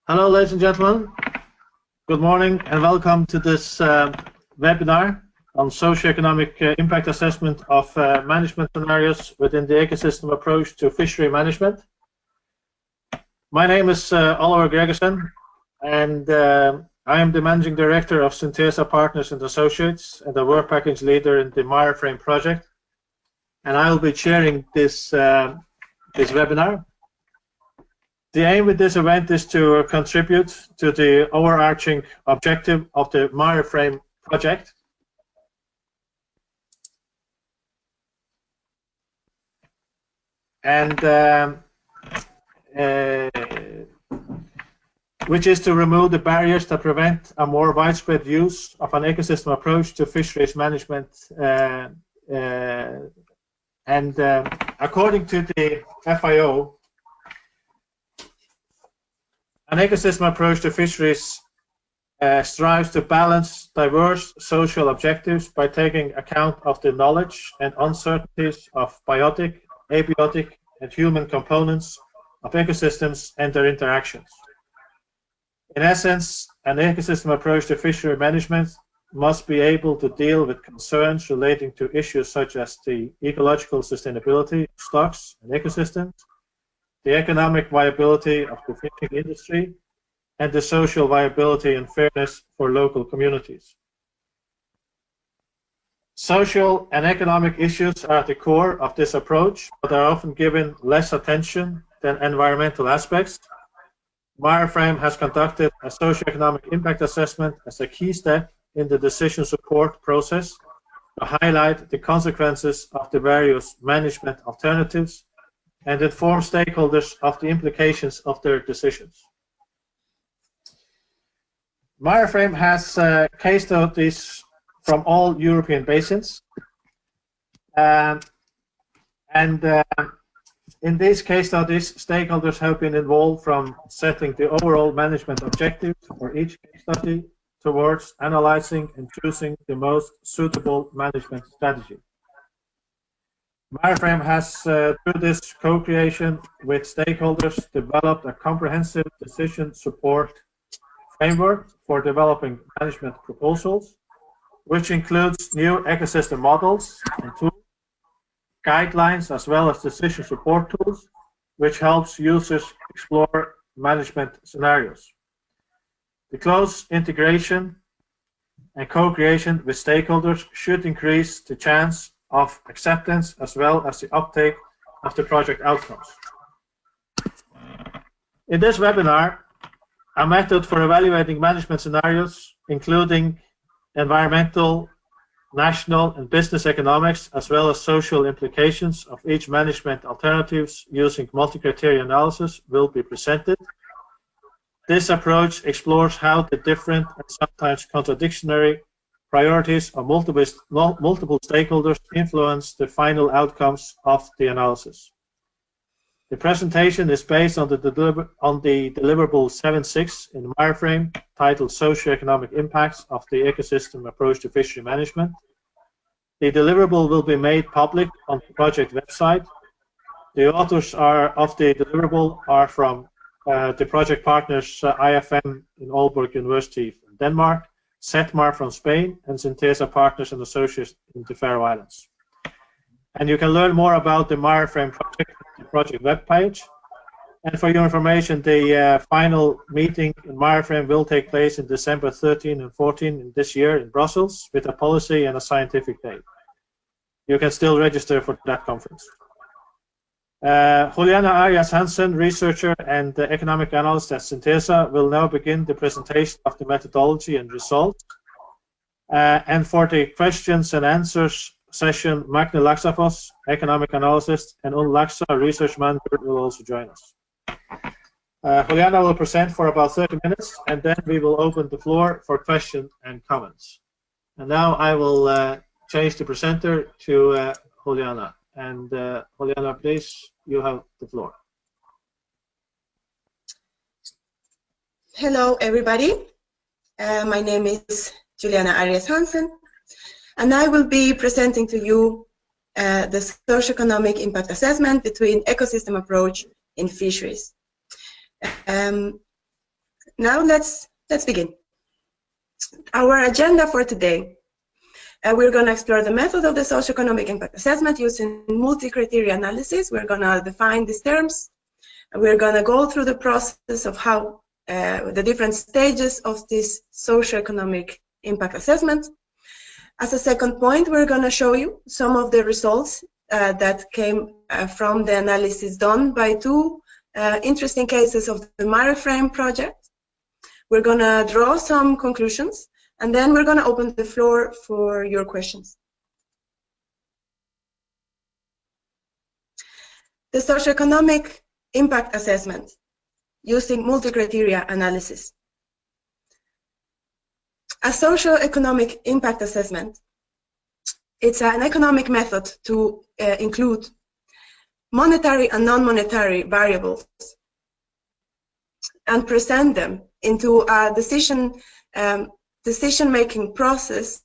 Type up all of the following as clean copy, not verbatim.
Hello, ladies and gentlemen. Good morning and welcome to this webinar on socio-economic impact assessment of management scenarios within the ecosystem approach to fishery management. My name is Oliver Gregersen, and I am the Managing Director of Synthesa Partners and Associates and the work package leader in the wireframe project. And I will be chairing this webinar. The aim with this event is to contribute to the overarching objective of the wireframe project. And which is to remove the barriers that prevent a more widespread use of an ecosystem approach to fisheries management. According to the FIO, an ecosystem approach to fisheries strives to balance diverse social objectives by taking account of the knowledge and uncertainties of biotic, abiotic, and human components of ecosystems and their interactions. In essence, an ecosystem approach to fishery management must be able to deal with concerns relating to issues such as the ecological sustainability of stocks and ecosystems, the economic viability of the fishing industry, and the social viability and fairness for local communities. Social and economic issues are at the core of this approach, but are often given less attention than environmental aspects. Wireframe has conducted a socio-economic impact assessment as a key step in the decision support process to highlight the consequences of the various management alternatives and inform stakeholders of the implications of their decisions. Wireframe has case studies from all European basins, in these case studies, stakeholders have been involved from setting the overall management objectives for each case study towards analyzing and choosing the most suitable management strategy. Wireframe has, through this co-creation with stakeholders, developed a comprehensive decision support framework for developing management proposals, which includes new ecosystem models and tools, guidelines, as well as decision support tools, which helps users explore management scenarios. The close integration and co-creation with stakeholders should increase the chance of acceptance as well as the uptake of the project outcomes. In this webinar, a method for evaluating management scenarios, including environmental, national, and business economics, as well as social implications of each management alternatives using multi-criteria analysis, will be presented. This approach explores how the different and sometimes contradictory priorities of multiple stakeholders influence the final outcomes of the analysis. The presentation is based on the deliverable 7.6 in wireframe, titled Socio-Economic Impacts of the Ecosystem Approach to Fishery Management. The deliverable will be made public on the project website. The authors of the deliverable are from the project partners EAFM in Aalborg University in Denmark, Setmar from Spain, and Synthesa Partners and Associates in the Faroe Islands. And you can learn more about the wireframe project on the project webpage. And for your information, the final meeting in wireframe will take place in December 13 and 14 in this year in Brussels, with a policy and a scientific day. You can still register for that conference. Juliana Arias Hansen, researcher and economic analyst at Synthesa, will now begin the presentation of the methodology and results. And for the questions and answers session, Magne Laxafos, economic analyst, and Un Laxa, research manager, will also join us. Juliana will present for about 30 minutes, and then we will open the floor for questions and comments. And now I will change the presenter to Juliana. And Juliana, please, you have the floor. Hello, everybody. My name is Juliana Arias Hansen, and I will be presenting to you the socio-economic impact assessment between ecosystem approach in fisheries. Now let's begin. Our agenda for today, we're going to explore the method of the socio-economic impact assessment using multi-criteria analysis. We're going to define these terms. We're going to go through the process of how the different stages of this socio-economic impact assessment. As a second point, we're going to show you some of the results that came from the analysis done by two interesting cases of the MARIFRAME project. We're going to draw some conclusions, and then we're going to open the floor for your questions. The socioeconomic impact assessment using multi-criteria analysis. A socioeconomic impact assessment, it's an economic method to include monetary and non-monetary variables and present them into a decision-making process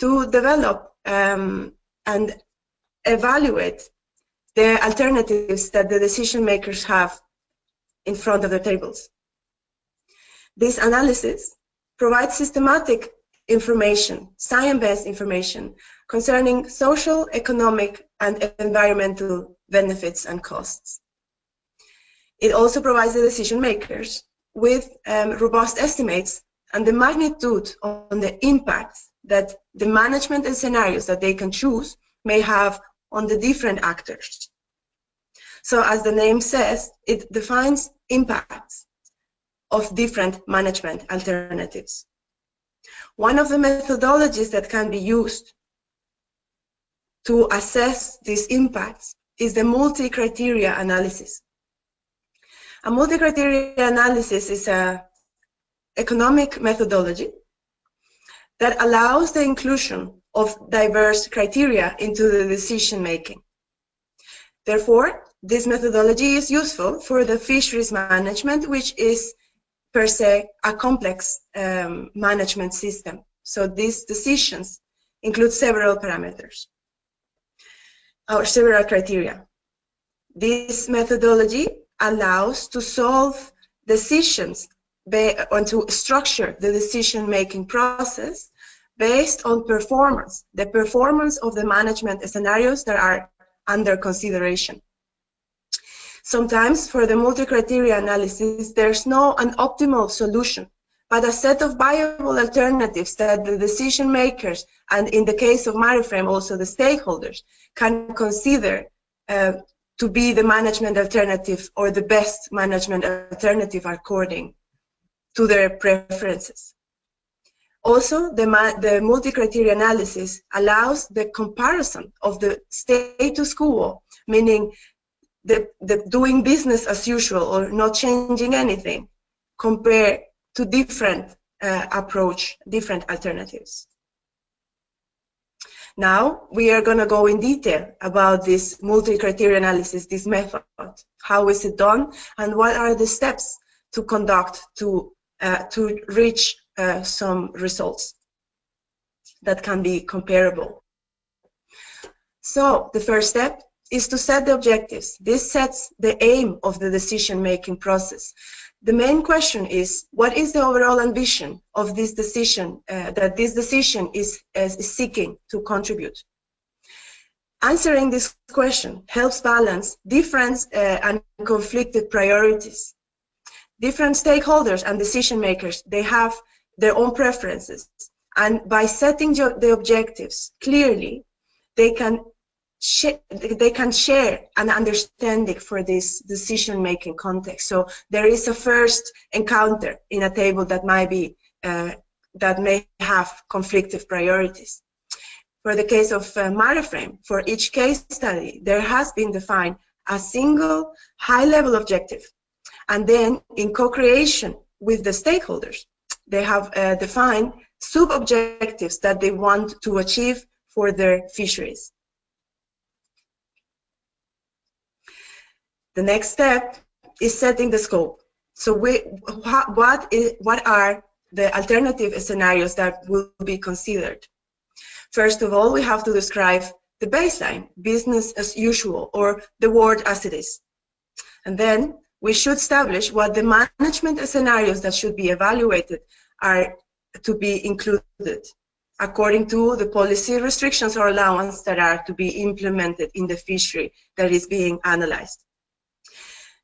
to develop and evaluate the alternatives that the decision makers have in front of the tables. This analysis provides systematic information, science-based information concerning social, economic, and environmental benefits and costs. It also provides the decision makers with robust estimates and the magnitude on the impact that the management and scenarios that they can choose may have on the different actors. So as the name says, it defines impacts of different management alternatives. One of the methodologies that can be used to assess these impacts is the multi-criteria analysis. A multi-criteria analysis is an economic methodology that allows the inclusion of diverse criteria into the decision making. Therefore, this methodology is useful for the fisheries management, which is per se a complex management system. So these decisions include several parameters or several criteria. This methodology allows to solve decisions and to structure the decision-making process based on performance, the performance of the management scenarios that are under consideration. Sometimes for the multi-criteria analysis, there's no an optimal solution, but a set of viable alternatives that the decision makers, and in the case of MARIFRAME also the stakeholders, can consider to be the management alternative or the best management alternative according to their preferences. Also, the multi-criteria analysis allows the comparison of the status quo, meaning the doing business as usual or not changing anything, compared to different different alternatives. Now we are going to go in detail about this multi-criteria analysis, this method. How is it done, and what are the steps to conduct to reach some results that can be comparable. So the first step is to set the objectives. This sets the aim of the decision-making process. The main question is, what is the overall ambition of this decision that this decision is seeking to contribute? Answering this question helps balance different and conflicted priorities. Different stakeholders and decision makers, they have their own preferences, and by setting the objectives clearly, they can share an understanding for this decision-making context. So there is a first encounter in a table that might be that may have conflictive priorities. For the case of MARIFRAME, for each case study, there has been defined a single high-level objective, and then in co-creation with the stakeholders, they have defined sub-objectives that they want to achieve for their fisheries. The next step is setting the scope. So what are the alternative scenarios that will be considered? First of all, we have to describe the baseline, business as usual, or the world as it is. And then we should establish what the management scenarios that should be evaluated are to be included according to the policy restrictions or allowance that are to be implemented in the fishery that is being analyzed.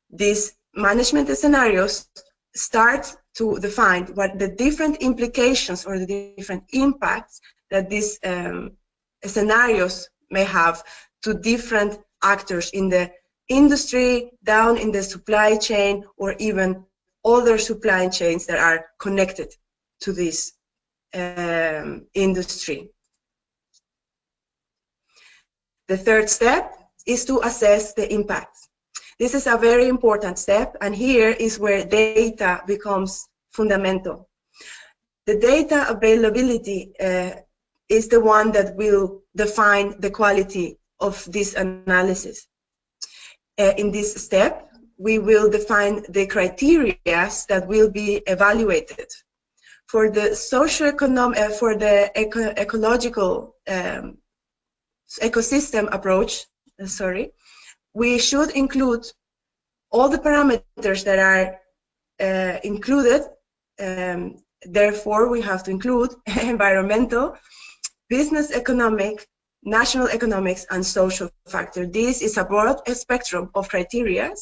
These management scenarios start to define what the different implications or the different impacts that these scenarios may have to different actors in the industry, down in the supply chain, or even other supply chains that are connected to this industry. The third step is to assess the impacts. This is a very important step, and here is where data becomes fundamental. The data availability is the one that will define the quality of this analysis. In this step, we will define the criteria that will be evaluated. For the socio-economic, for the ecological ecosystem approach, we should include all the parameters that are included. Therefore, we have to include environmental, business economic, national economics, and social factor. This is a broad spectrum of criteria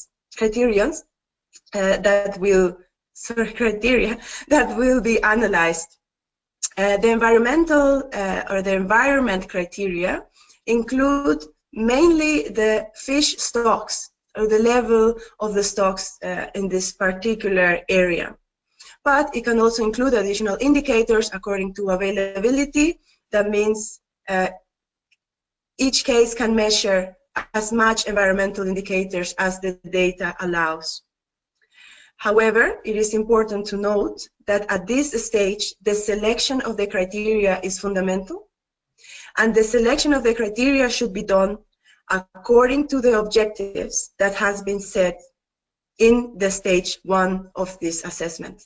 that will be analyzed. The environmental or the environment criteria include mainly the fish stocks or the level of the stocks in this particular area. But it can also include additional indicators according to availability. That means each case can measure as much environmental indicators as the data allows. However, it is important to note that at this stage, the selection of the criteria is fundamental, and the selection of the criteria should be done according to the objectives that has been set in the stage 1 of this assessment.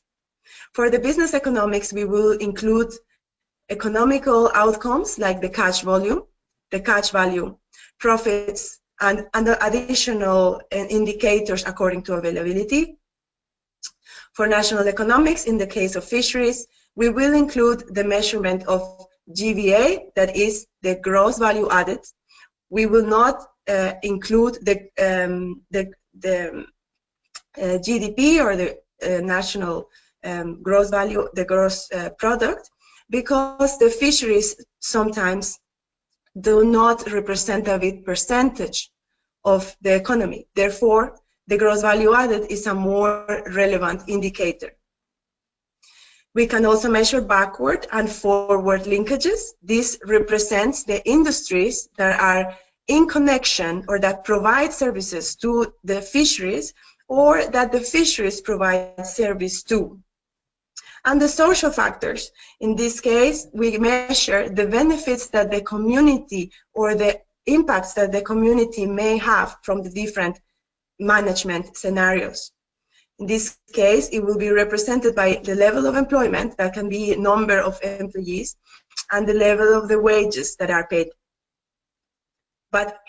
For the business economics, we will include economical outcomes like the catch volume, the catch value, profits, and additional indicators according to availability. For national economics, in the case of fisheries, we will include the measurement of GVA, that is the gross value added. We will not include the GDP or the national gross value, the gross product, because the fisheries sometimes do not represent a big percentage of the economy. Therefore, the gross value added is a more relevant indicator. We can also measure backward and forward linkages. This represents the industries that are in connection or that provide services to the fisheries, or that the fisheries provide service to. And the social factors. In this case, we measure the benefits that the community or the impacts that the community may have from the different management scenarios. In this case, it will be represented by the level of employment, that can be number of employees, and the level of the wages that are paid. But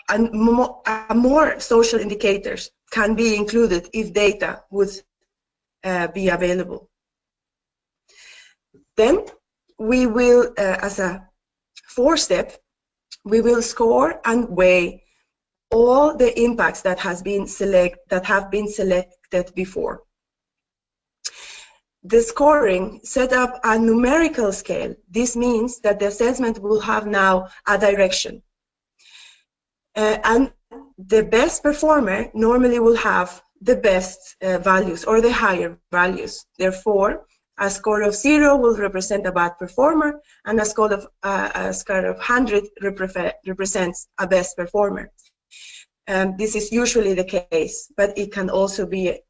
more social indicators can be included if data would be available. Then we will, as a fourth step, we will score and weigh all the impacts that have been selected before. The scoring set up a numerical scale. This means that the assessment will have now a direction. And the best performer normally will have the best values or the higher values. Therefore, a score of 0 will represent a bad performer, and a score of 100 represents a best performer. This is usually the case, but it can also be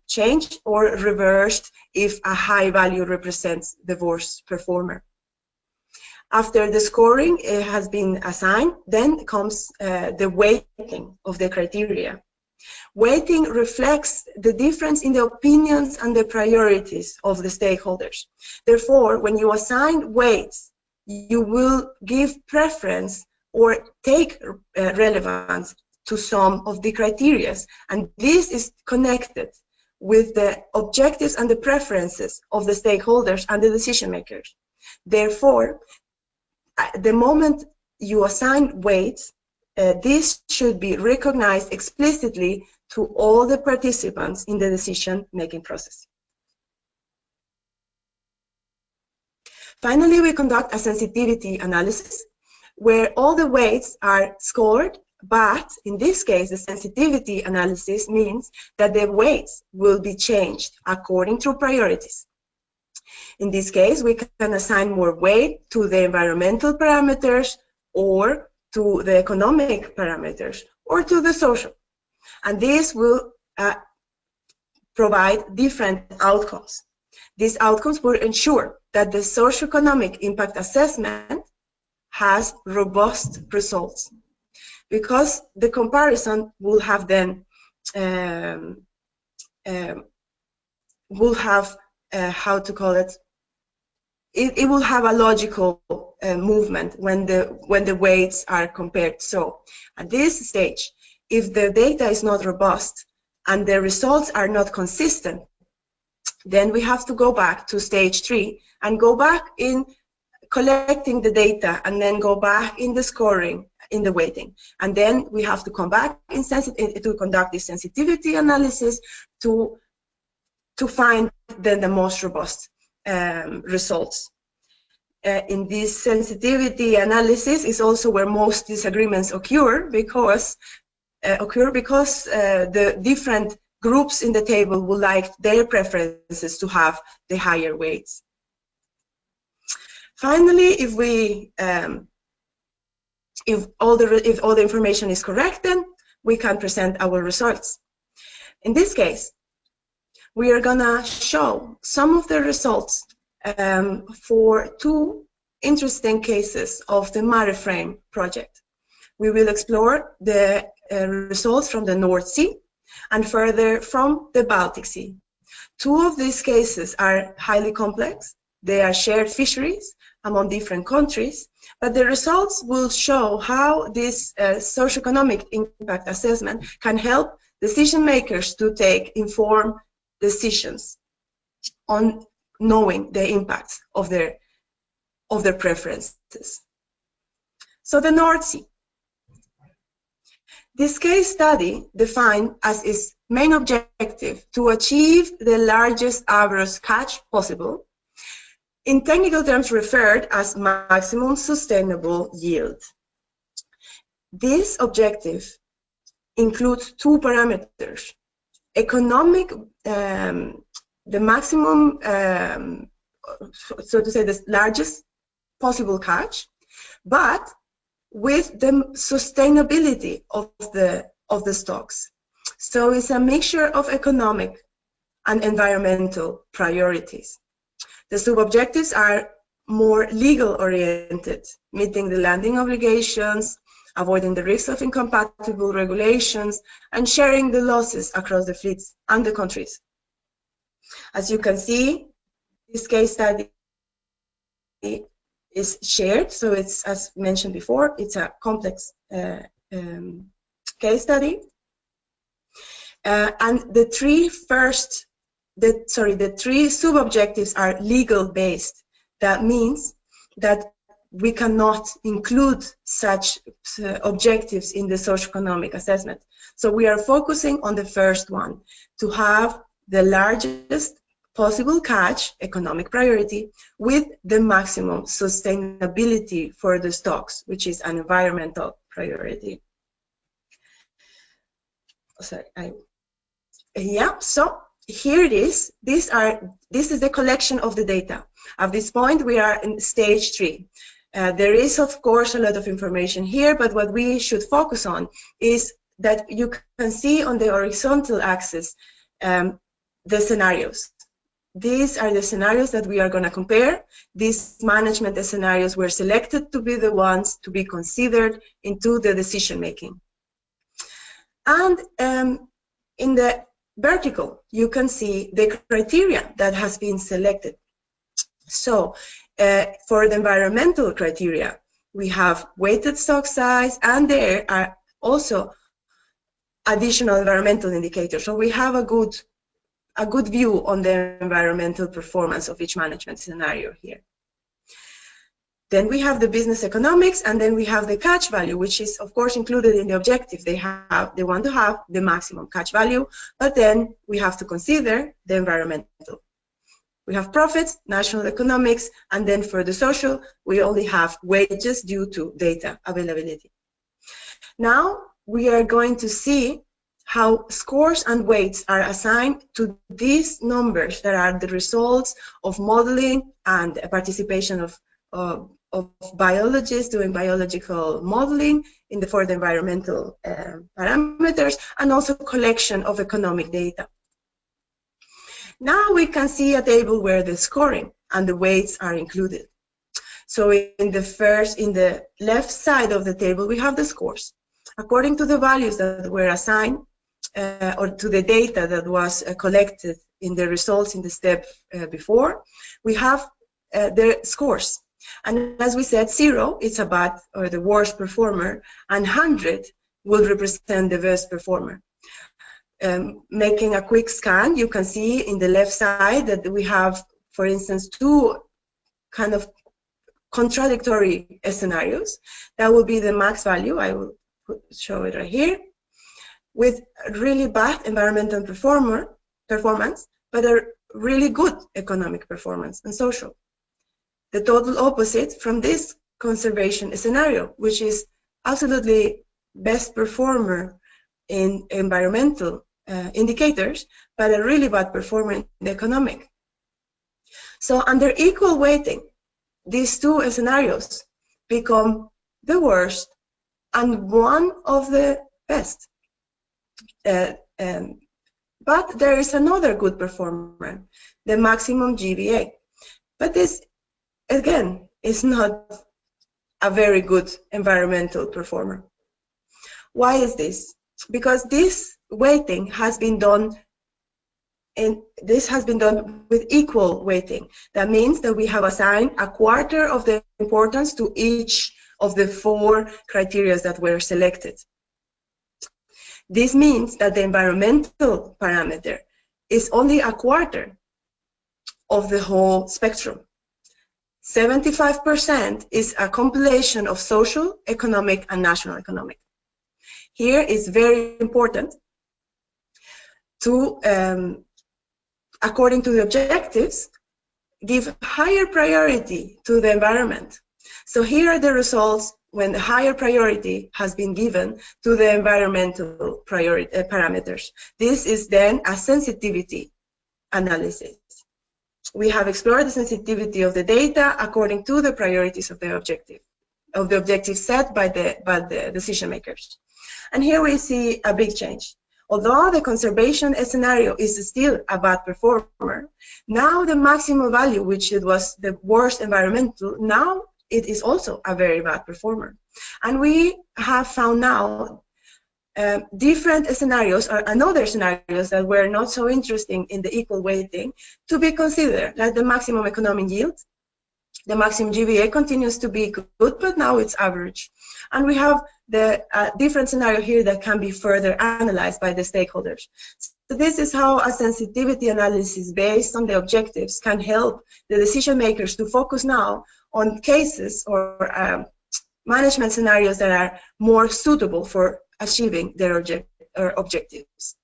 changed or reversed if a high value represents the worst performer. After the scoring has been assigned, then comes the weighting of the criteria. Weighting reflects the difference in the opinions and the priorities of the stakeholders. Therefore, when you assign weights, you will give preference or take relevance to some of the criteria, and this is connected with the objectives and the preferences of the stakeholders and the decision makers. Therefore, the moment you assign weights, this should be recognized explicitly to all the participants in the decision-making process. Finally, we conduct a sensitivity analysis where all the weights are scored, but in this case, the sensitivity analysis means that the weights will be changed according to priorities. In this case, we can assign more weight to the environmental parameters or to the economic parameters or to the social. And this will provide different outcomes. These outcomes will ensure that the socio-economic impact assessment has robust results, because the comparison will have then will have how to call it. It will have a logical movement when the weights are compared. So at this stage, if the data is not robust and the results are not consistent, then we have to go back to stage 3 and go back in collecting the data, and then go back in the scoring, in the weighting, and then we have to come back in to conduct this sensitivity analysis to find then the most robust results. In this sensitivity analysis is also where most disagreements occur, because the different groups in the table would like their preferences to have the higher weights. Finally, if all the information is correct, then we can present our results. In this case, we are gonna show some of the results for 2 interesting cases of the MareFrame project. We will explore the results from the North Sea and further from the Baltic Sea. 2 of these cases are highly complex. They are shared fisheries among different countries, but the results will show how this socioeconomic impact assessment can help decision makers to take informed decisions on knowing the impacts of their preferences. So the North Sea. This case study defined as its main objective to achieve the largest average catch possible, in technical terms referred as maximum sustainable yield. This objective includes 2 parameters: economic, the maximum, so to say, the largest possible catch, but with the sustainability of the stocks. So it's a mixture of economic and environmental priorities. The sub-objectives are more legal oriented, meeting the landing obligations, avoiding the risks of incompatible regulations, and sharing the losses across the fleets and the countries. As you can see, this case study is shared, so it's, as mentioned before, it's a complex case study. And the 3 sub-objectives are legal-based. That means that we cannot include such objectives in the socioeconomic assessment. So we are focusing on the first one, to have the largest possible catch, economic priority, with the maximum sustainability for the stocks, which is an environmental priority. Sorry, yeah, so here it is. This is the collection of the data. At this point, we are in stage 3. There is, of course, a lot of information here, but what we should focus on is that you can see on the horizontal axis the scenarios. These are the scenarios that we are going to compare. These management scenarios were selected to be the ones to be considered into the decision making. And in the vertical, you can see the criteria that has been selected. So for the environmental criteria, we have weighted stock size, and there are also additional environmental indicators. So we have a good view on the environmental performance of each management scenario here. Then we have the business economics, and then we have the catch value, which is of course included in the objective. They want to have the maximum catch value, but then we have to consider the environmental. We have profits, national economics, and then for the social, we only have wages due to data availability. Now we are going to see how scores and weights are assigned to these numbers that are the results of modeling and participation of biologists doing biological modeling for the environmental parameters, and also collection of economic data. Now we can see a table where the scoring and the weights are included. So in the left side of the table, we have the scores. According to the values that were assigned, or to the data that was collected in the results in the step before, we have the scores. And as we said, 0 is a bad or the worst performer, and 100 will represent the best performer. Making a quick scan, you can see in the left side that we have, for instance, 2 kind of contradictory scenarios. That will be the max value. I will show it right here, with really bad environmental performance, but a really good economic performance and social. The total opposite from this conservation scenario, which is absolutely best performer in environmental indicators, but a really bad performer in the economic. So under equal weighting, these 2 scenarios become the worst and one of the best. But there is another good performer, the maximum GVA. But this, again, is not a very good environmental performer. Why is this? Because this weighting has been done, and this has been done with equal weighting. That means that we have assigned a quarter of the importance to each of the 4 criteria that were selected. This means that the environmental parameter is only a quarter of the whole spectrum. 75% is a compilation of social, economic, and national economic. Here is very important to, according to the objectives, give higher priority to the environment. So here are the results when the higher priority has been given to the environmental parameters. This is then a sensitivity analysis. We have explored the sensitivity of the data according to the priorities of the objective set by the decision makers. And here we see a big change. Although the conservation scenario is still a bad performer, now the maximum value, which it was the worst environmental, now it is also a very bad performer. And we have found now different scenarios or another scenarios that were not so interesting in the equal weighting to be considered, like the maximum economic yield. The maximum GVA continues to be good, but now it's average. And we have the different scenario here that can be further analyzed by the stakeholders. So this is how a sensitivity analysis based on the objectives can help the decision makers to focus now on cases or management scenarios that are more suitable for achieving their objectives.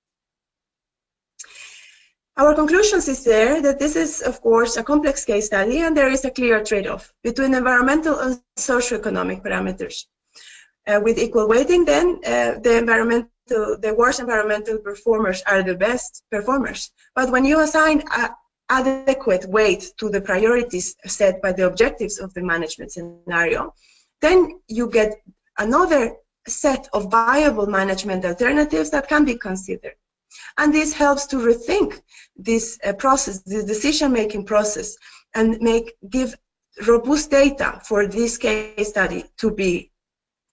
Our conclusions is there that this is, of course, a complex case study, and there is a clear trade-off between environmental and socio-economic parameters. With equal weighting, then, the worst environmental performers are the best performers. But when you assign adequate weight to the priorities set by the objectives of the management scenario, then you get another set of viable management alternatives that can be considered. And this helps to rethink this process, this decision-making process, and give robust data for this case study to be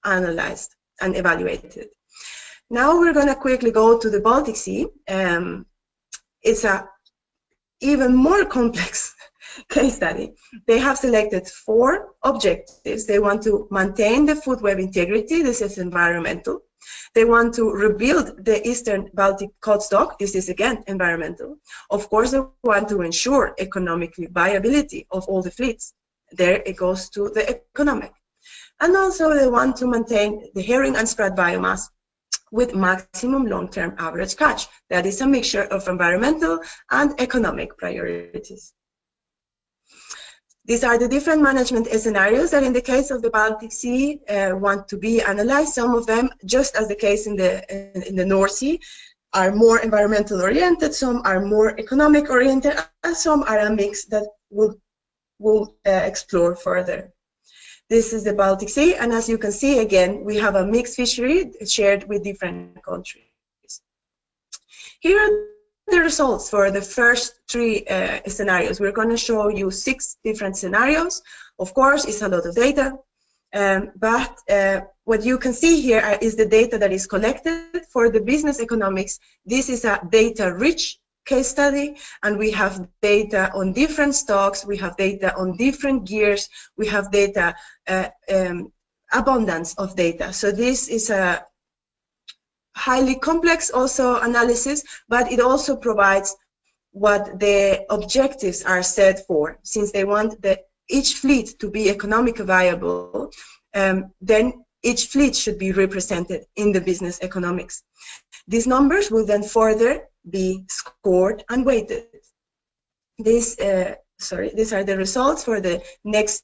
analyzed and evaluated. Now we're going to quickly go to the Baltic Sea. It's a even more complex case study. They have selected 4 objectives. They want to maintain the food web integrity. This is environmental. They want to rebuild the Eastern Baltic cod stock. This is again environmental. Of course, they want to ensure economic viability of all the fleets. There it goes to the economic. And also they want to maintain the herring and sprat biomass with maximum long-term average catch. That is a mixture of environmental and economic priorities. These are the different management scenarios that in the case of the Baltic Sea want to be analyzed. Some of them, just as the case in the North Sea, are more environmental oriented, some are more economic oriented, and some are a mix that we'll explore further. This is the Baltic Sea, and as you can see, again, we have a mixed fishery shared with different countries. Here are the results for the first three scenarios. We're going to show you 6 different scenarios. Of course, it's a lot of data, but what you can see here is the data that is collected for the business economics. This is a data-rich case study, and we have data on different stocks, we have data on different gears, we have data, abundance of data. So this is a highly complex also analysis, but it also provides what the objectives are set for. Since they want each fleet to be economically viable, then each fleet should be represented in the business economics. These numbers will then further be scored and weighted. These are the results for the next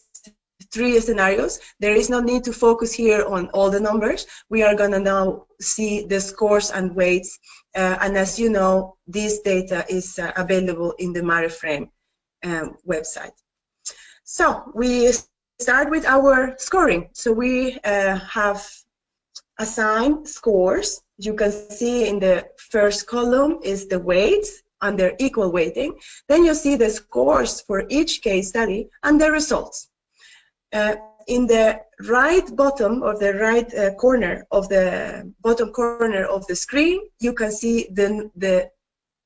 3 scenarios. There is no need to focus here on all the numbers. We are going to now see the scores and weights, and as you know, this data is available in the MareFrame website. So we start with our scoring. So we have assigned scores. You can see in the first column is the weights under equal weighting. Then you see the scores for each case study and the results. In the right bottom of the right corner of the bottom corner of the screen, you can see the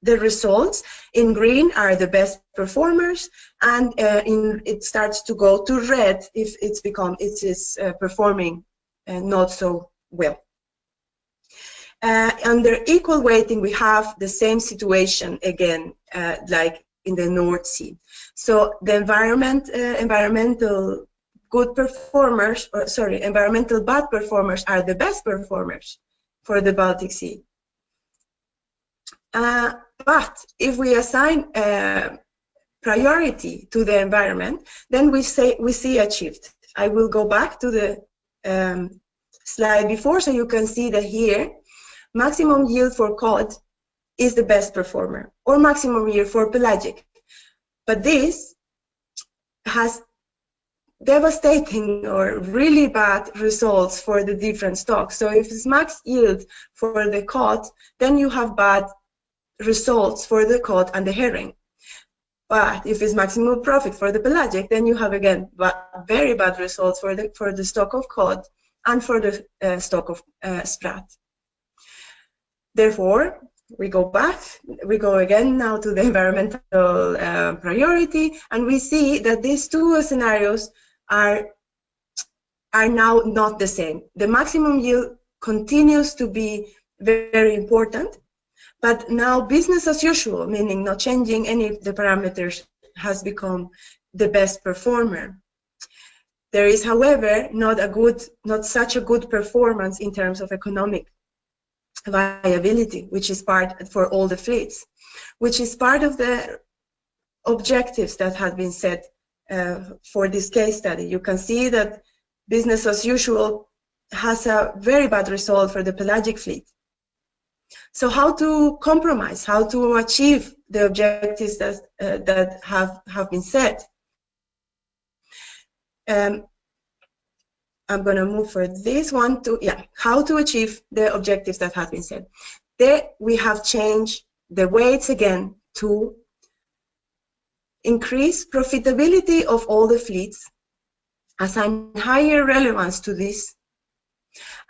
results. In green are the best performers, and it starts to go to red if it is performing not so well. Under equal weighting, we have the same situation again, like in the North Sea. So the environmental good performers, or sorry, environmental bad performers are the best performers for the Baltic Sea. But if we assign priority to the environment, then we see a shift. I will go back to the slide before, so you can see that here maximum yield for cod is the best performer, or maximum yield for pelagic. But this has devastating or really bad results for the different stocks. So if it's max yield for the cod, then you have bad results for the cod and the herring. But if it's maximum profit for the pelagic, then you have again very bad results for the stock of cod and for the stock of sprat. Therefore, we go again now to the environmental priority, and we see that these 2 scenarios are now not the same. The maximum yield continues to be very important, but now business as usual, meaning not changing any of the parameters, has become the best performer. There is, however, not such a good performance in terms of economic viability, which is part for all the fleets, which is part of the objectives that have been set for this case study. You can see that business as usual has a very bad result for the pelagic fleet. So how to compromise, how to achieve the objectives that have been set? I'm going to move for this one to, how to achieve the objectives that have been set. There we have changed the weights again to increase profitability of all the fleets, assign higher relevance to this,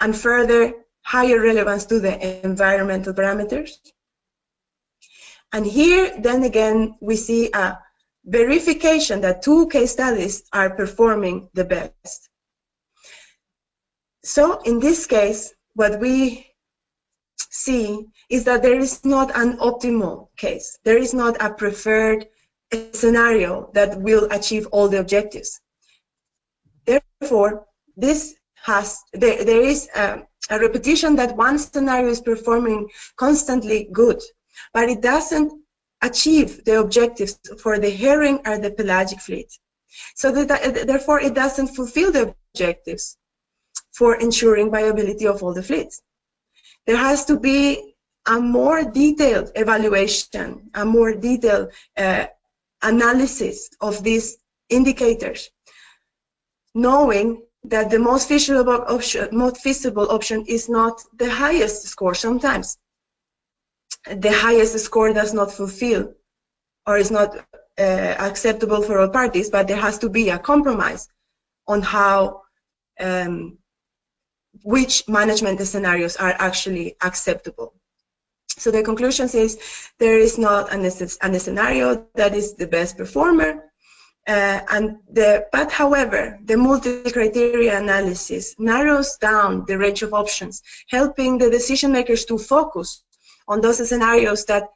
and further higher relevance to the environmental parameters. And here, then again, we see a verification that 2 case studies are performing the best. So in this case, what we see is that there is not an optimal case. There is not a preferred scenario that will achieve all the objectives. Therefore, there is a repetition that one scenario is performing constantly good, but it doesn't achieve the objectives for the herring or the pelagic fleet. So therefore, it doesn't fulfill the objectives for ensuring viability of all the fleets. There has to be a more detailed evaluation, a more detailed analysis of these indicators, knowing that the most feasible option is not the highest score. Sometimes the highest score does not fulfill or is not acceptable for all parties, but there has to be a compromise on how which management scenarios are actually acceptable. So the conclusion is there is not a scenario that is the best performer, but however, the multi-criteria analysis narrows down the range of options, helping the decision makers to focus on those scenarios that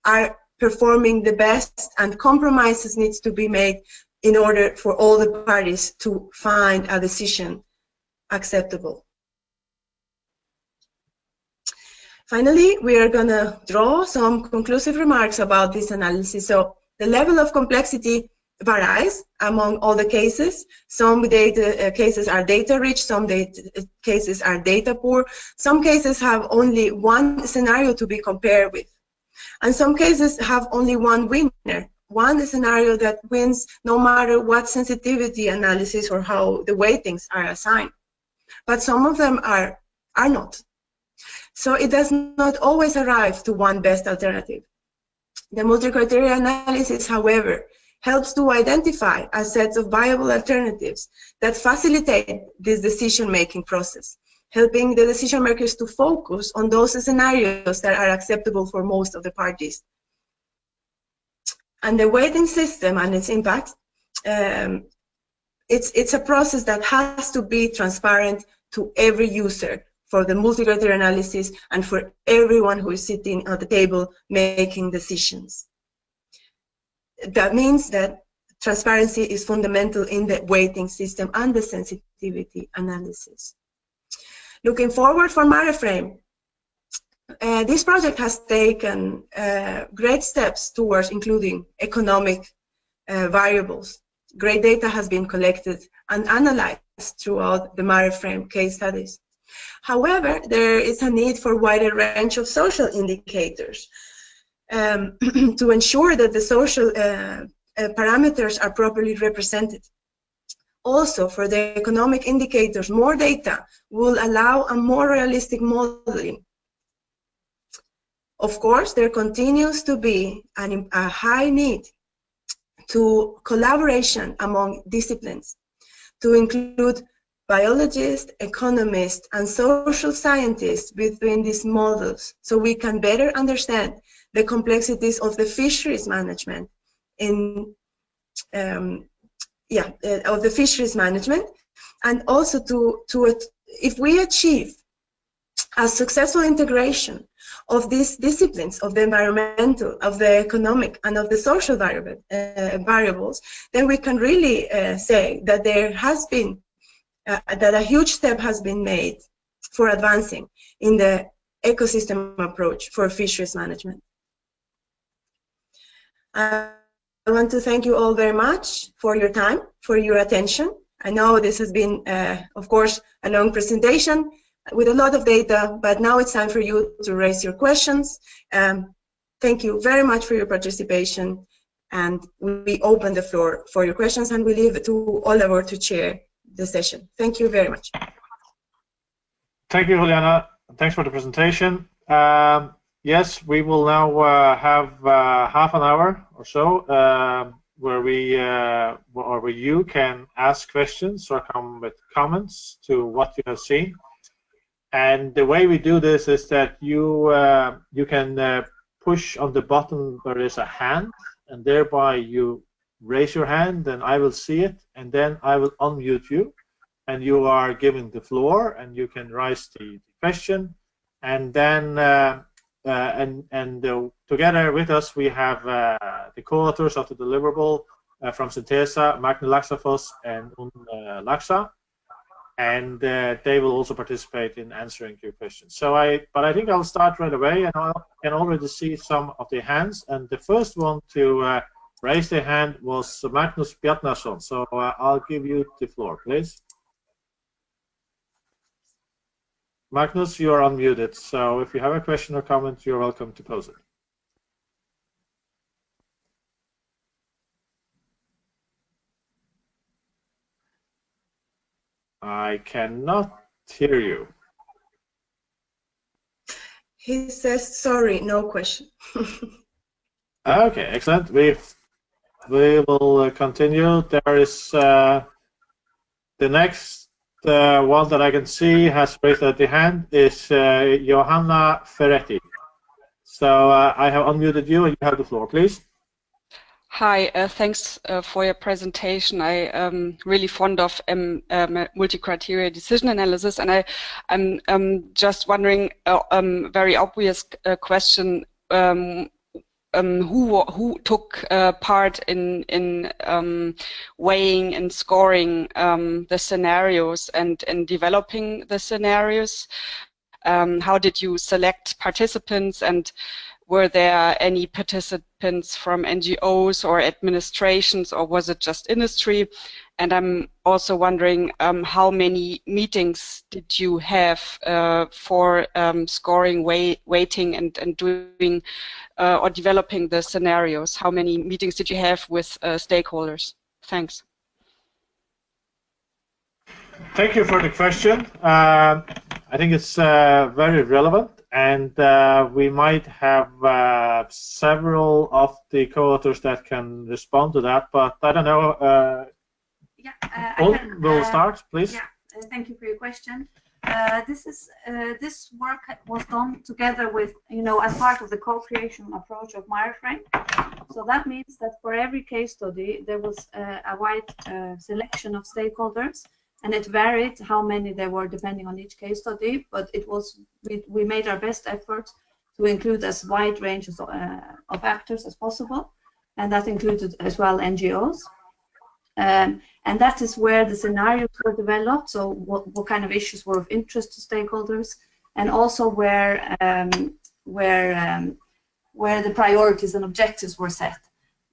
are performing the best, and compromises needs to be made in order for all the parties to find a decision acceptable. Finally, we are going to draw some conclusive remarks about this analysis. So the level of complexity varies among all the cases. Some cases are data rich, some cases are data poor, some cases have only one scenario to be compared with, and some cases have only one winner, one scenario that wins no matter what sensitivity analysis or how the weightings are assigned. But some of them are not. So it does not always arrive to one best alternative. The multi-criteria analysis, however, helps to identify a set of viable alternatives that facilitate this decision-making process, helping the decision makers to focus on those scenarios that are acceptable for most of the parties. And the weighting system and its impact, it's a process that has to be transparent to every user for the multi-criteria analysis and for everyone who is sitting at the table making decisions. That means that transparency is fundamental in the weighting system and the sensitivity analysis. Looking forward for MareFrame, this project has taken great steps towards including economic variables. Great data has been collected and analyzed throughout the MareFrame case studies. However, there is a need for a wider range of social indicators to ensure that the social parameters are properly represented. Also, for the economic indicators, more data will allow a more realistic modeling. Of course, there continues to be a high need to collaboration among disciplines, to include biologists, economists, and social scientists between these models, so we can better understand the complexities of the fisheries management of the fisheries management, and also if we achieve a successful integration of these disciplines, of the environmental, of the economic, and of the social variables, then we can really say that there has been that a huge step has been made for advancing in the ecosystem approach for fisheries management. I want to thank you all very much for your time, for your attention. I know this has been, of course, a long presentation with a lot of data, but now it's time for you to raise your questions. Thank you very much for your participation, and we open the floor for your questions, and we leave it to Oliver to chair the session. Thank you very much. Thank you, Juliana. Thanks for the presentation. Yes, we will now have half an hour or so where you can ask questions or come with comments to what you have seen. And the way we do this is that you can push on the button where there's a hand, and thereby you raise your hand, and I will see it, and then I will unmute you, and you are given the floor, and you can raise the question, and then together with us we have the co-authors of the deliverable from Synthesa, Magne Laxafoss and Laksa, and they will also participate in answering your questions. But I think I'll start right away, and I can already see some of the hands. And the first one to raise their hand was Magnus Bjarnason. So I'll give you the floor, please. Magnus, you are unmuted. So if you have a question or comment, you're welcome to pose it. I cannot hear you. He says, sorry, no question. Okay, excellent. We will continue. There is the next one that I can see has raised the hand is Johanna Ferretti. So I have unmuted you, and you have the floor, please. Hi, thanks for your presentation. I'm really fond of multi-criteria decision analysis, and I'm just wondering, very obvious question, who took part in weighing and scoring the scenarios and in developing the scenarios? How did you select participants, and were there any participants from NGOs or administrations, or was it just industry? And I'm also wondering how many meetings did you have for scoring, weighting, and doing or developing the scenarios? How many meetings did you have with stakeholders? Thanks. Thank you for the question. I think it's very relevant, and we might have several of the co-authors that can respond to that, but I don't know. We'll start, please. Yeah, thank you for your question. This work was done together with, as part of the co-creation approach of Wireframe. So that means that for every case study, there was a wide selection of stakeholders, and it varied how many there were depending on each case study, but it was, we made our best effort to include as wide ranges of actors as possible, and that included as well NGOs. And that is where the scenarios were developed, so what kind of issues were of interest to stakeholders, and also where the priorities and objectives were set.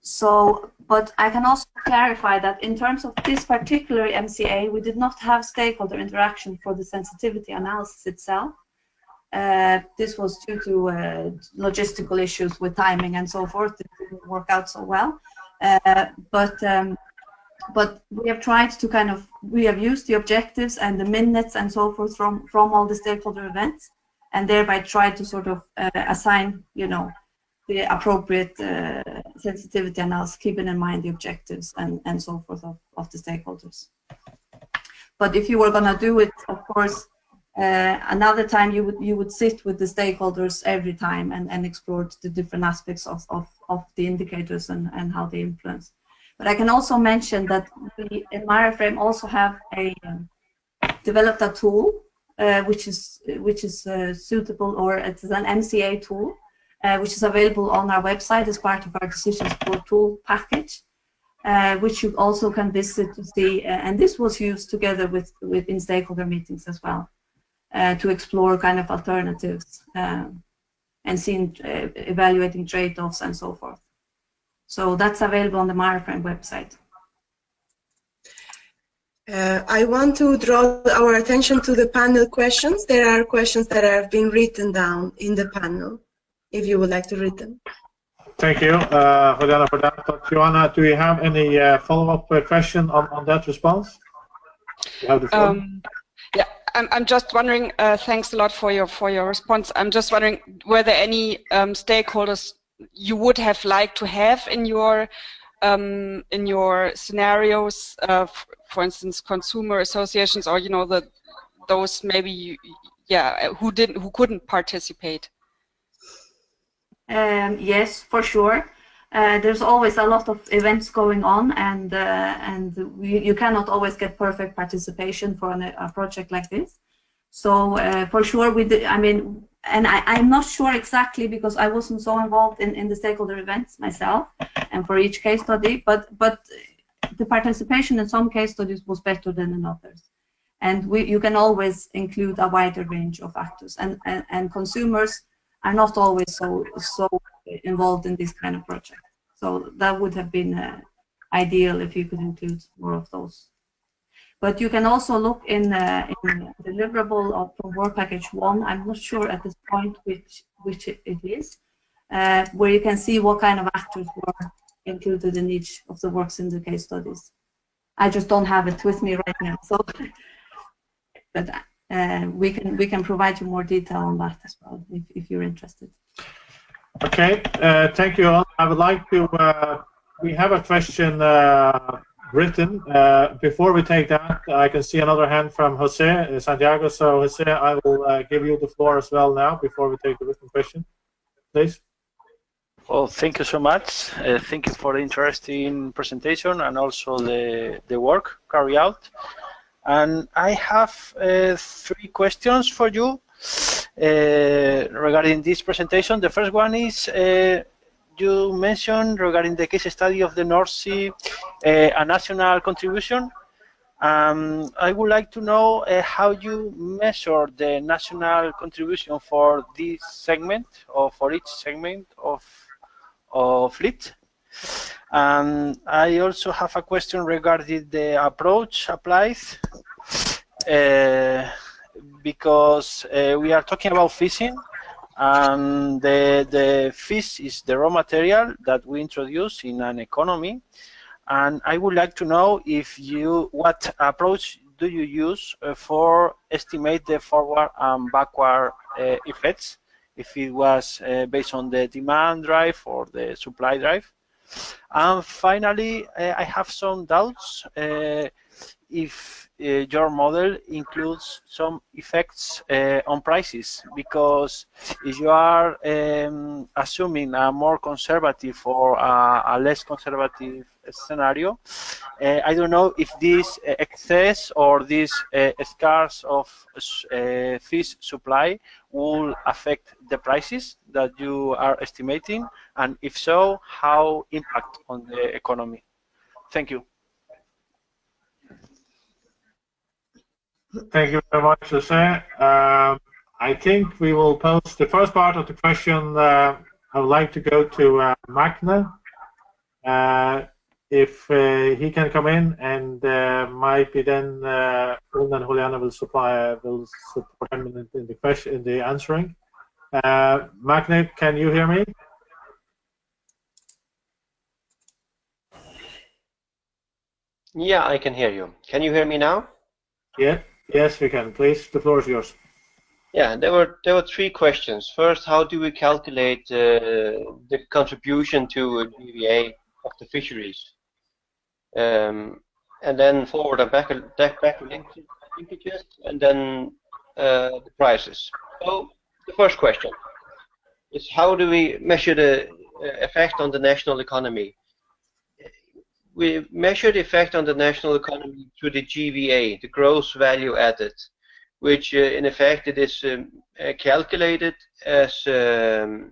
So, but I can also clarify that in terms of this particular MCA, we did not have stakeholder interaction for the sensitivity analysis itself. This was due to logistical issues with timing and so forth. It didn't work out so well. But we have tried to we have used the objectives and the minutes and so forth from all the stakeholder events, and thereby tried to sort of assign, the appropriate sensitivity analysis, keeping in mind the objectives and so forth of the stakeholders. But if you were going to do it, of course, another time you would sit with the stakeholders every time and explore the different aspects of the indicators and how they influence. But I can also mention that we in Wireframe also have developed a tool which is suitable, or it's an MCA tool, which is available on our website as part of our decision support tool package, which you also can visit to see. And this was used together in stakeholder meetings as well, to explore kind of alternatives and evaluating trade-offs and so forth. So that's available on the Wireframe website. I want to draw our attention to the panel questions. There are questions that have been written down in the panel, if you would like to read them. Thank you, Juliana, for that. But Joanna, do you have any follow-up question on that response? You have the floor. Yeah, I'm just wondering. Thanks a lot for your response. I'm just wondering, were there any stakeholders you would have liked to have in your scenarios, for instance, consumer associations, or those maybe who couldn't participate? Yes, for sure. there's always a lot of events going on, and you cannot always get perfect participation for a project like this. So for sure, I mean, and I'm not sure exactly because I wasn't so involved in the stakeholder events myself, and for each case study, but the participation in some case studies was better than in others. And you can always include a wider range of actors, and consumers are not always so involved in this kind of project. So that would have been ideal if you could include more of those. But you can also look in deliverable from work package 1. I'm not sure at this point which it is, where you can see what kind of actors were included in each of the works in the case studies. I just don't have it with me right now, so but we can provide you more detail on that as well if you're interested. Okay, thank you all. I would like to. We have a question written. Before we take that, I can see another hand from Jose Santiago. So Jose, I will give you the floor as well now before we take the written question, please. Well, thank you so much. Thank you for the interesting presentation and also the work carried out. And I have 3 questions for you regarding this presentation. The first one is you mentioned regarding the case study of the North Sea a national contribution. I would like to know how you measure the national contribution for this segment or for each segment of fleet. I also have a question regarding the approach applied because we are talking about fishing, and the fish is the raw material that we introduce in an economy, and I would like to know if what approach do you use for estimate the forward and backward effects, if it was based on the demand drive or the supply drive. And finally, I have some doubts if your model includes some effects on prices, because if you are assuming a more conservative or a less conservative scenario, I don't know if this excess or this scarce of fish supply will affect the prices that you are estimating, and if so, how impact on the economy. Thank you. Thank you very much, Jose. I think we will pose the first part of the question. I would like to go to Magne. If he can come in, and might be then Una and Juliana will support him in the question, in the answering. Magne, can you hear me? Yeah, I can hear you. Can you hear me now? Yeah. Yes, we can. Please, the floor is yours. Yeah, there were 3 questions. First, how do we calculate the contribution to GVA of the fisheries? And then forward and back linkages, and then the prices. So the first question is, how do we measure the effect on the national economy? We measure the effect on the national economy through the GVA, the gross value added, which in effect it is calculated as the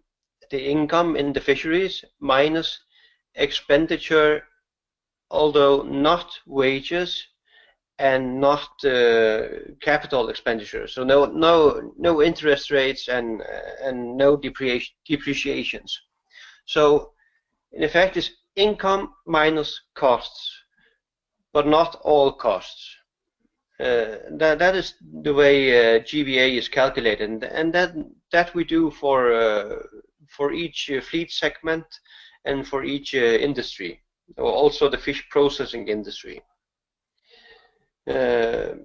income in the fisheries minus expenditure, although not wages and not capital expenditure. So no interest rates and no depreciations. So in effect, it's income minus costs, but not all costs. That is the way GVA is calculated, and that we do for each fleet segment and for each industry, also the fish processing industry. The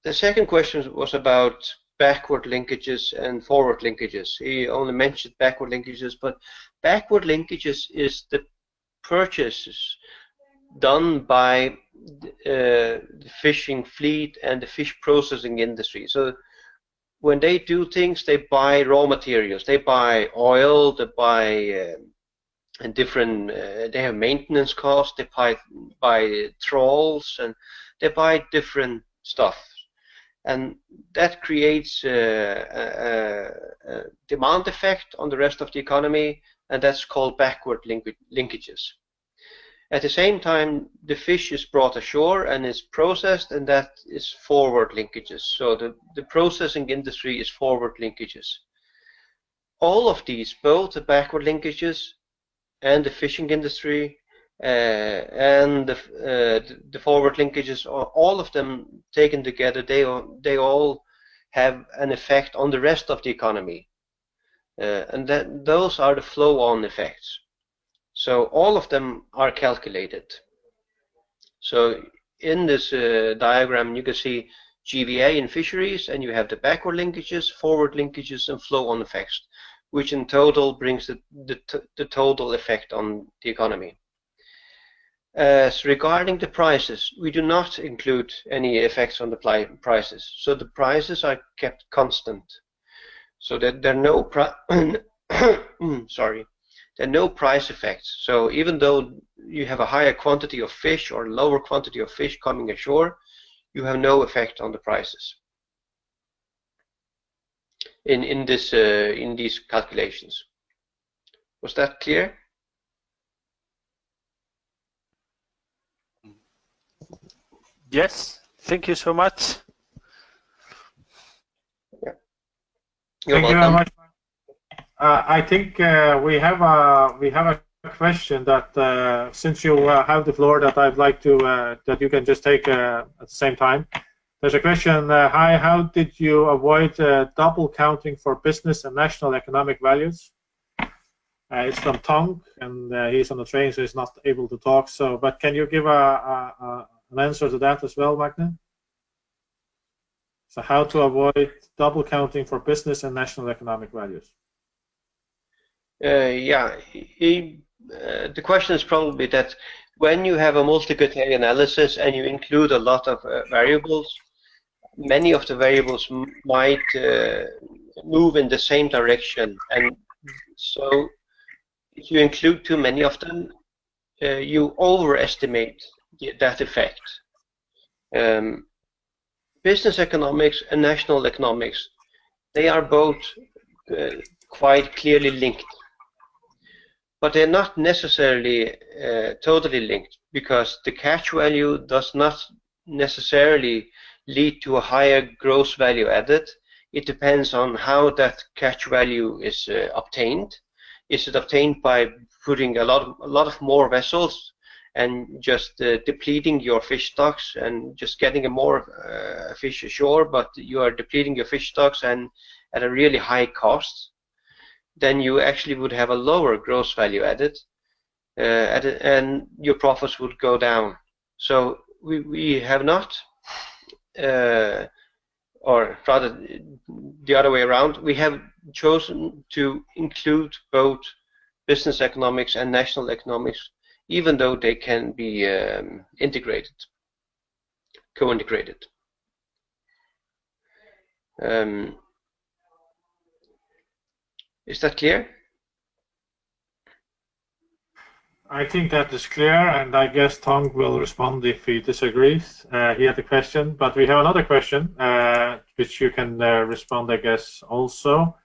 second question was about backward linkages and forward linkages. He only mentioned backward linkages, but backward linkages is the purchases done by the fishing fleet and the fish processing industry. So when they do things, they buy raw materials, they buy oil, they buy and different. They have maintenance costs. They buy trawls, and they buy different stuff, and that creates a demand effect on the rest of the economy, and that's called backward linkages. At the same time, the fish is brought ashore and is processed, and that is forward linkages. So the processing industry is forward linkages. All of these, both the backward linkages and the fishing industry and the forward linkages, all of them taken together, they all have an effect on the rest of the economy, and those are the flow-on effects. So all of them are calculated. So in this diagram, you can see GVA in fisheries, and you have the backward linkages, forward linkages, and flow-on effects, which in total brings the total effect on the economy. As regarding the prices, we do not include any effects on the prices. So the prices are kept constant. So that there are no there are no price effects. So even though you have a higher quantity of fish or lower quantity of fish coming ashore, you have no effect on the prices in these calculations. Was that clear? Yes, thank you so much. Yeah. Thank you very much. I think we have a question that since you have the floor, that I'd like to that you can just take at the same time. There's a question. Hi, how did you avoid double counting for business and national economic values? It's from Tong, and he's on the train, so he's not able to talk. So, but can you give an answer to that as well, Magne? So, how to avoid double counting for business and national economic values? Yeah, the question is probably that when you have a multi-criteria analysis and you include a lot of variables, many of the variables might move in the same direction, and so if you include too many of them, you overestimate that effect. Business economics and national economics, they are both quite clearly linked. But they're not necessarily totally linked, because the catch value does not necessarily lead to a higher gross value added. It depends on how that catch value is obtained. Is it obtained by putting a lot of more vessels and just depleting your fish stocks and just getting a more fish ashore, but you are depleting your fish stocks and at a really high cost? Then you actually would have a lower gross value added, and your profits would go down. So we have not, or rather the other way around, we have chosen to include both business economics and national economics, even though they can be integrated, co-integrated. Is that clear? I think that is clear, and I guess Tong will respond if he disagrees. He had a question, but we have another question, which you can respond, I guess, also.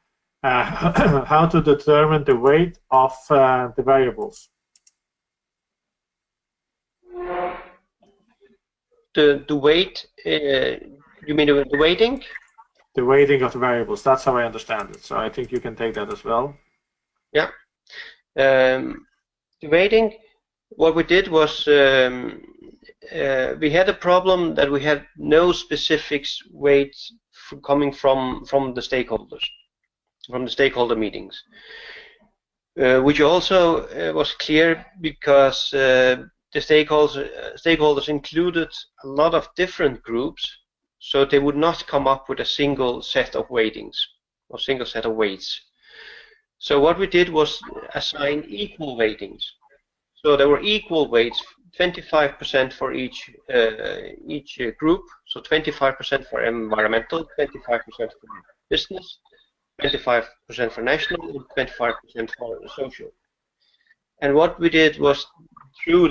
How to determine the weight of the variables? The weight, you mean the weighting? The weighting of the variables, that's how I understand it. So I think you can take that as well. Yeah. The weighting, what we did was we had a problem that we had no specific weights coming from the stakeholders, from the stakeholder meetings, which also was clear because the stakeholders included a lot of different groups. So they would not come up with a single set of weightings or single set of weights. So what we did was assign equal weightings. So there were equal weights, 25% for each group. So 25% for environmental, 25% for business, 25% for national, and 25% for social. And what we did was through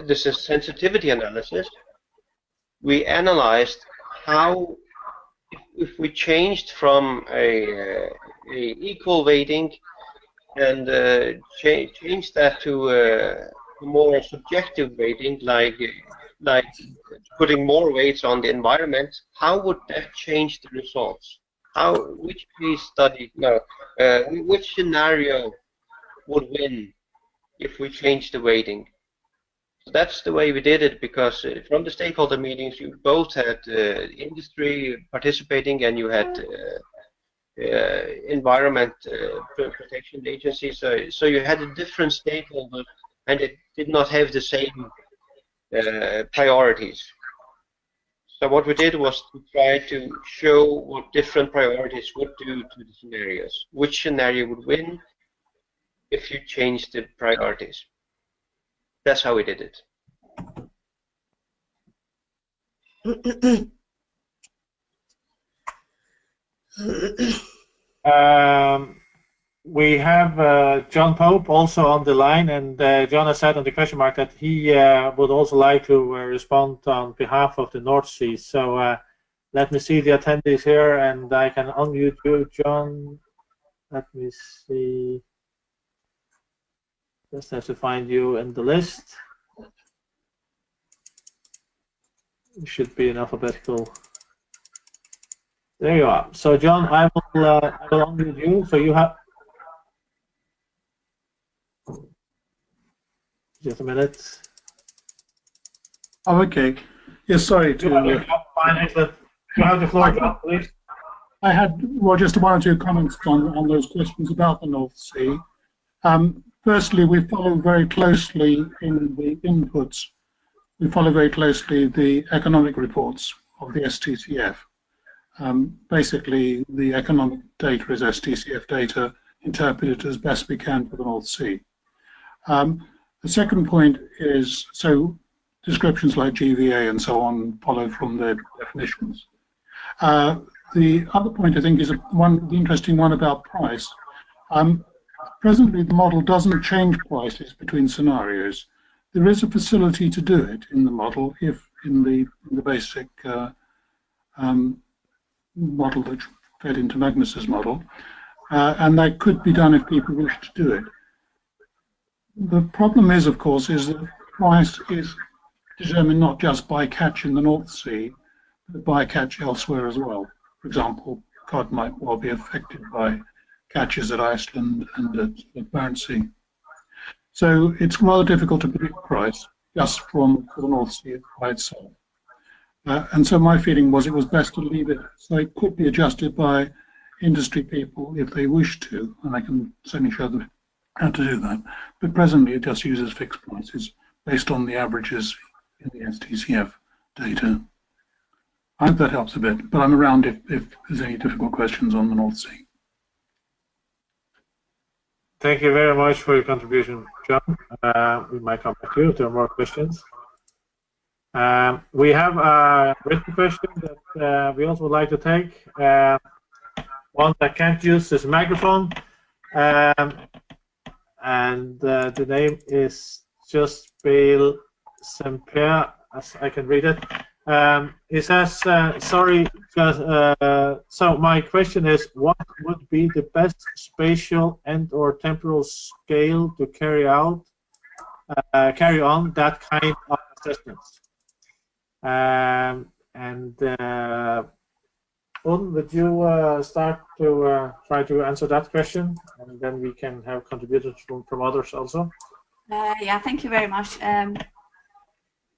this sensitivity analysis, we analyzed how, if we changed from a equal weighting and change that to a more subjective weighting, like putting more weights on the environment, how would that change the results? Which case study, which scenario would win if we change the weighting? So that's the way we did it, because from the stakeholder meetings, you both had industry participating and you had environment protection agencies. So you had a different stakeholder, and it did not have the same priorities. So what we did was to try to show what different priorities would do to the scenarios. Which scenario would win if you change the priorities. That's how we did it. We have John Pope also on the line, and John has said on the question mark that he would also like to respond on behalf of the North Sea. So let me see the attendees here, and I can unmute you, John. Let me see. Just have to find you in the list. You should be in alphabetical. There you are. So John, I will unmute you. So you have just a minute. Oh, okay. Yes, sorry to. You have the floor, John, please. I had just one or two comments on those questions about the North Sea. Firstly, we follow very closely in the inputs. We follow very closely the economic reports of the STCF. Basically, the economic data is STCF data, interpreted as best we can for the North Sea. The second point is, so descriptions like GVA and so on follow from their definitions. The other point, I think, is the interesting one about price. Presently, the model doesn't change prices between scenarios. There is a facility to do it in the model, if in the basic model that fed into Magnus's model, and that could be done if people wish to do it. The problem is, of course, is that price is determined not just by catch in the North Sea, but by catch elsewhere as well. For example, cod might well be affected by catches at Iceland and at Barents Sea. So it's rather difficult to predict price just from the North Sea by itself. And so my feeling was it was best to leave it so it could be adjusted by industry people if they wish to, and I can certainly show them how to do that. But presently it just uses fixed prices based on the averages in the STCF data. I hope that helps a bit, but I'm around if there's any difficult questions on the North Sea. Thank you very much for your contribution, John. We might come back to you if there are more questions. We have a written question that we also would like to take. One that can't use this microphone. And the name is just Bale Semper, as I can read it. It says, sorry, so my question is, what would be the best spatial and/or temporal scale to carry on that kind of assessments? Would you start to try to answer that question, and then we can have contributions from others also? Yeah, thank you very much.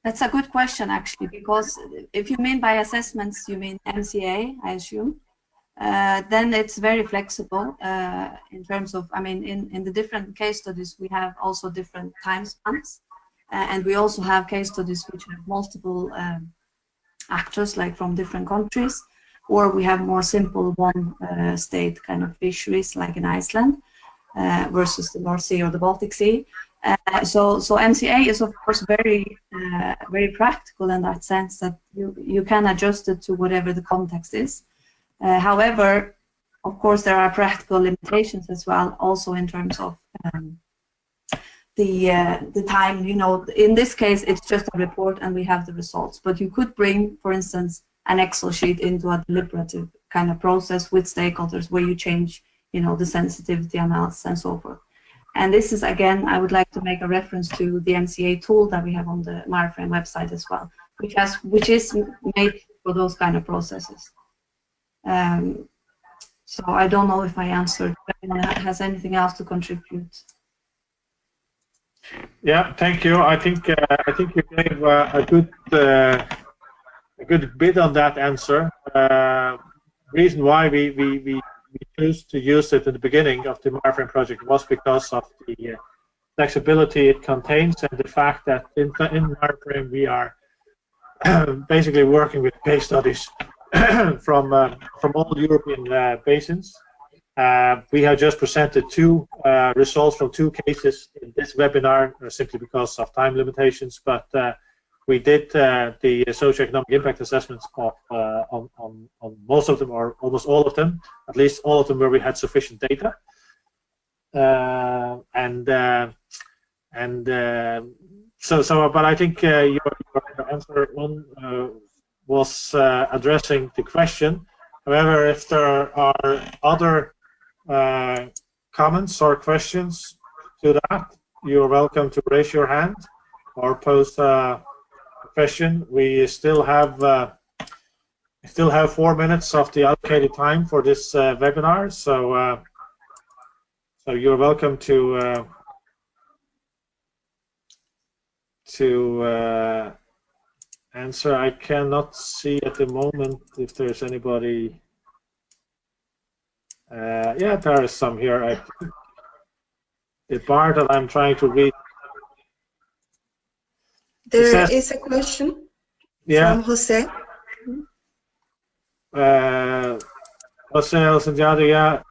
That's a good question, actually, because if you mean by assessments, you mean MCA, I assume, then it's very flexible in terms of, I mean, in the different case studies, we have also different time spans, and we also have case studies which have multiple actors, like from different countries, or we have more simple one state kind of fisheries, like in Iceland, versus the North Sea or the Baltic Sea. So MCA is of course very practical in that sense that you can adjust it to whatever the context is. However, Of course, there are practical limitations as well, also in terms of the time. You know, in this case, it's just a report and we have the results. But you could bring, for instance, an Excel sheet into a deliberative kind of process with stakeholders where you change, you know, the sensitivity analysis and so forth. And this is, again, I would like to make a reference to the MCA tool that we have on the Wireframe website as well, which is made for those kind of processes. So I don't know if I answered. If anyone has anything else to contribute? Yeah, thank you. I think you gave a good bit on that answer. Reason why we chose to use it at the beginning of the Wireframe project was because of the flexibility it contains and the fact that in Wireframe we are basically working with case studies from all European basins. We have just presented two results from two cases in this webinar simply because of time limitations, but we did the socio-economic impact assessments of, on most of them, or almost all of them, at least all of them where we had sufficient data. But I think your answer was addressing the question. However, if there are other comments or questions to that, you're welcome to raise your hand or post a question. We still have 4 minutes of the allocated time for this webinar, so you're welcome to answer. I cannot see at the moment if there's anybody. Yeah, there is some here. I think the part that I'm trying to read. There is a question from Jose. Jose Alcendiado, yeah.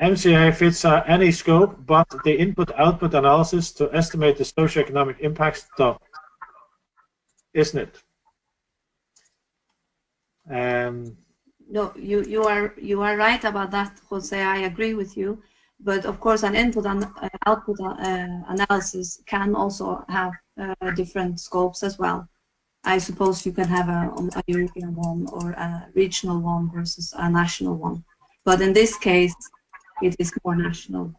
MCA fits any scope, but the input-output analysis to estimate the socio-economic impacts don't, isn't it? No, you are right about that, Jose. I agree with you. But of course, an input and output analysis can also have different scopes as well. I suppose you can have a European one or a regional one versus a national one. But in this case, it is more national.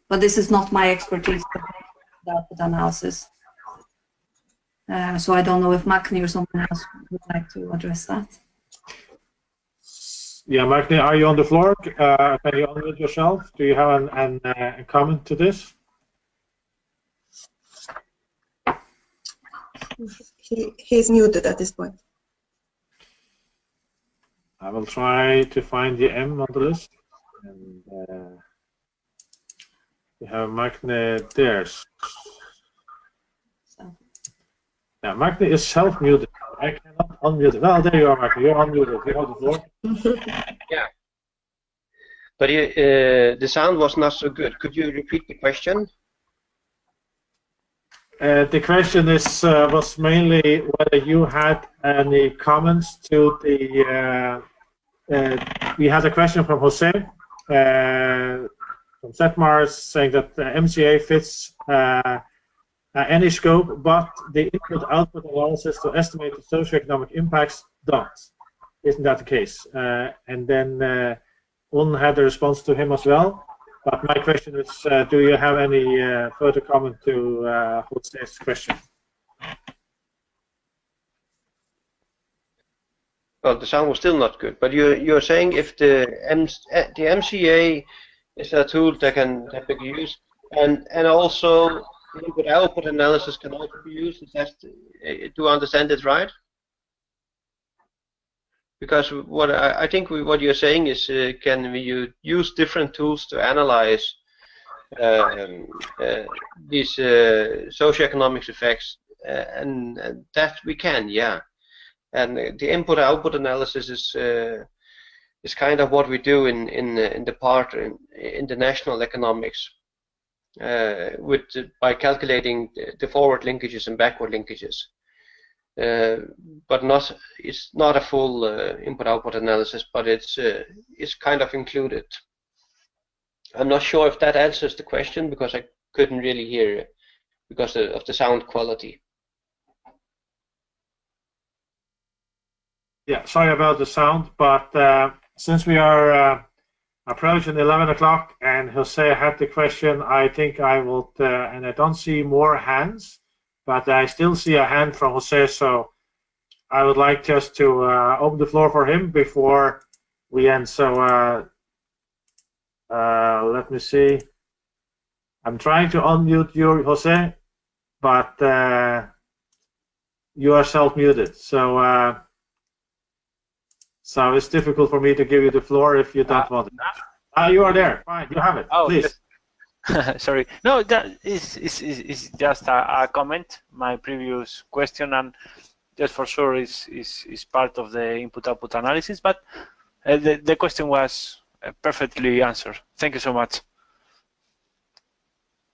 But this is not my expertise, the output analysis. So I don't know if Magni or someone else would like to address that. Yeah, Magni, are you on the floor? Can you unmute yourself? Do you have a comment to this? He's muted at this point. I will try to find the M on the list. And we have Magni there. Now, Magni is self-muted. I cannot unmute it. Well, there you are, Magni. You're unmuted. You have the floor. Yeah. But the sound was not so good. Could you repeat the question? The question was mainly whether you had any comments to the. We had a question from Jose from Setmar saying that the MCA fits any scope, but the input-output analysis to estimate the socio-economic impacts don't. Isn't that the case? And then Un had a response to him as well. But my question is, do you have any further comment to Jose's question? Well, the sound was still not good. But you're saying if the MCA is a tool that can be used, and also input-output analysis can also be used. Is that, do I understand it right? Because what I think what you're saying is, can we use different tools to analyze these socioeconomic effects, and that we can, yeah. And the input-output analysis is kind of what we do in the part in the national economics, by calculating the forward linkages and backward linkages. but it's not a full input-output analysis, but it's kind of included. I'm not sure if that answers the question because I couldn't really hear because of the sound quality. Yeah, sorry about the sound, but since we are approaching 11 o'clock and Jose had the question, I think I will, and I don't see more hands, but I still see a hand from Jose, so I would like just to open the floor for him before we end. So let me see. I'm trying to unmute you, Jose, but you are self-muted. So so it's difficult for me to give you the floor if you don't want it. You are there. Fine, you have it. Oh, please. Yes. Sorry. No, that is just a comment. My previous question, and just for sure is part of the input-output analysis. But the question was perfectly answered. Thank you so much.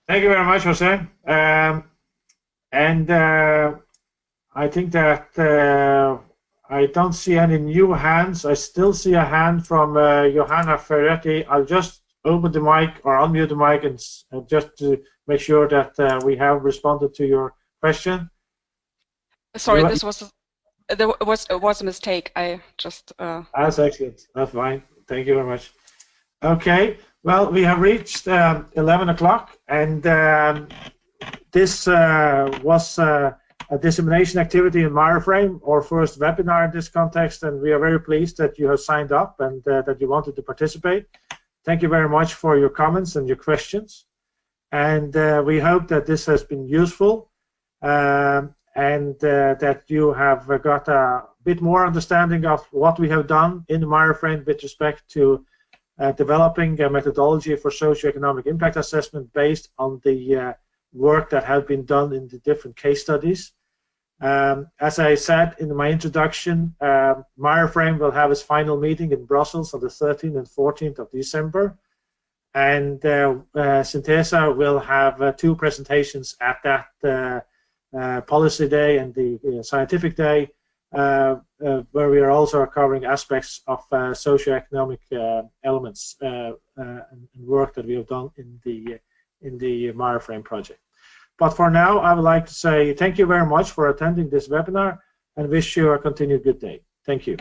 Thank you very much, Jose. And I think that I don't see any new hands. I still see a hand from Johanna Ferretti. I'll just open the mic or unmute the mic and just to make sure that we have responded to your question. Sorry, there was a mistake. I just. That's excellent. That's fine. Thank you very much. Okay. Well, we have reached 11 o'clock, and this was a dissemination activity in Wireframe, our first webinar in this context, and we are very pleased that you have signed up and that you wanted to participate. Thank you very much for your comments and your questions, and we hope that this has been useful and that you have got a bit more understanding of what we have done in Wireframe with respect to developing a methodology for socioeconomic impact assessment based on the work that has been done in the different case studies. As I said in my introduction, Wireframe will have its final meeting in Brussels on the 13th and 14th of December, and Synthesa will have two presentations at that policy day and the scientific day, where we are also covering aspects of socioeconomic elements and work that we have done in the Wireframe project. But for now, I would like to say thank you very much for attending this webinar and wish you a continued good day. Thank you.